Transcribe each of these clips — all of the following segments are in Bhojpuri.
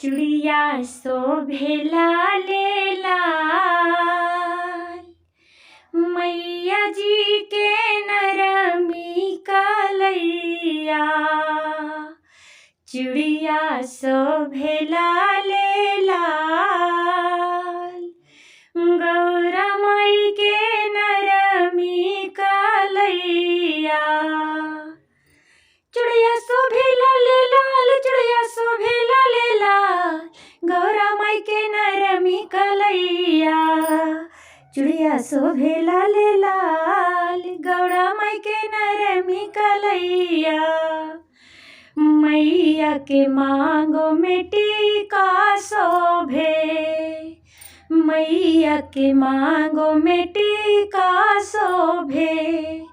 चुड़िया शोभेला ले लाल, मैया जी के नरमी कलैया। चुड़िया शोभेला ले लाल, गौरा माई के नरमी कलैया। चुड़िया शोभेला ले लाल, चुड़िया शोभेला ले लाल, गौरा माई के नरमी कलैया। चुड़िया शोभेला ले लाल, गौरा माई के नरमी कलैया। मैया के मांगो में टीका शोभे, मैया के मांगो में टीका शोभे।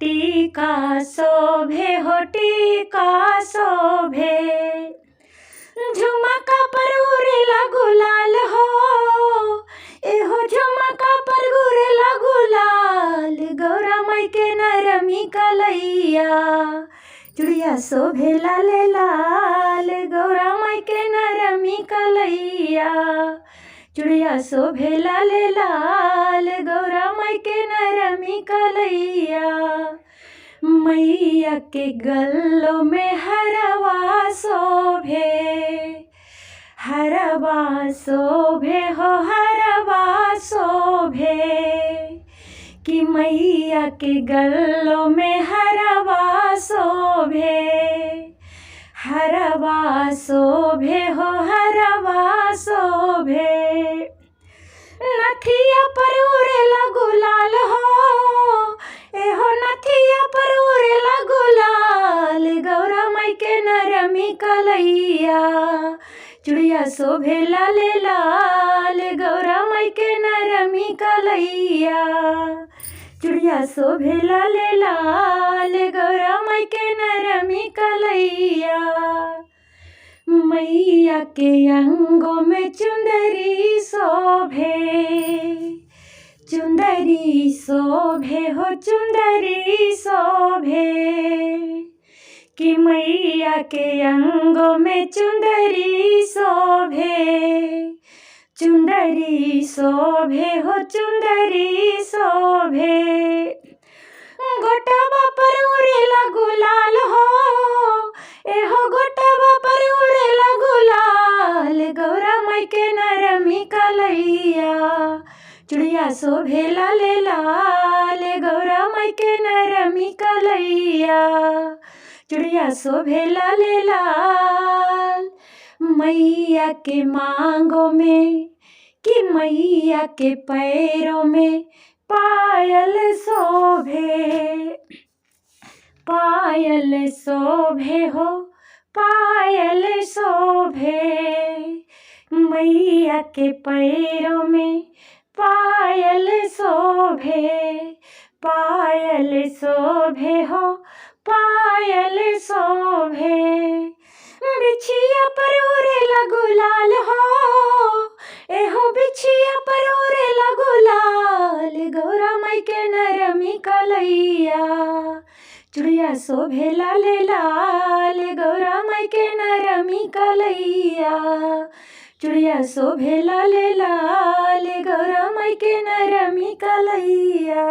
टीका शोभे हो टीका शोभे, झुमका पर उड़ेला गुलाल हो, एहो झुमका पर उड़ेला गुलाल, गौरा माई के नरमी कलैया। चुड़िया शोभेला ले लाल, गौरा माई के नरमी कलैया। चुड़िया शोभेला ले लाल, गौरा माई के नरमी कलैया। मैया के गलों में हरवा शोभे, हरवा शोभे हो हरवा शोभे। कि मैया के गलों में हरवा शोभे, हरवा शोभे हो हरवा शोभे। नथिया पर उड़ेला गुलाल हो, एहो नथिया पर उड़ेला गुलाल, गौरा माई के नरमी कलैया। चुड़िया शोभेला ले लाल, गौरा माई के नरमी कलैया। चुड़िया शोभेला ले लाल, गौरा माई के नरमी कलैया। मैया के अंगों में चुंदरी शोभे, चुंदरी शोभे हो चुंदरी शोभे। कि मैया के अंगों में चुंदरी शोभे, चुंदरी शोभे हो चुंदरी शोभे। गोटवा पर उड़ेला गुलाल हो, एहो गोटवा पर उड़ेला गुलाल, गौरा माई के नरमी कलैया। चुड़िया शोभेला ले लाल, गौरा माई के नरमी कलैया। चुड़िया शोभेला ले लाल, मैया के मांगों में, कि मैया के पैरों में पायल शोभे, पायल शोभे हो पायल शोभे। मैया के पैरों में पायल शोभे, पायल शोभे हो पायल शोभे। बिछिया पर उड़ेला गुलाल हो, एहो बिछिया पर उड़ेला गुलाल, गौरा माई के नरमी कलैया। चुड़िया शोभेला ले लाल, गौरा माई के नरमी कलैया। चुड़िया शोभेला ले लाल, गौरा माई के नरमी कलैया।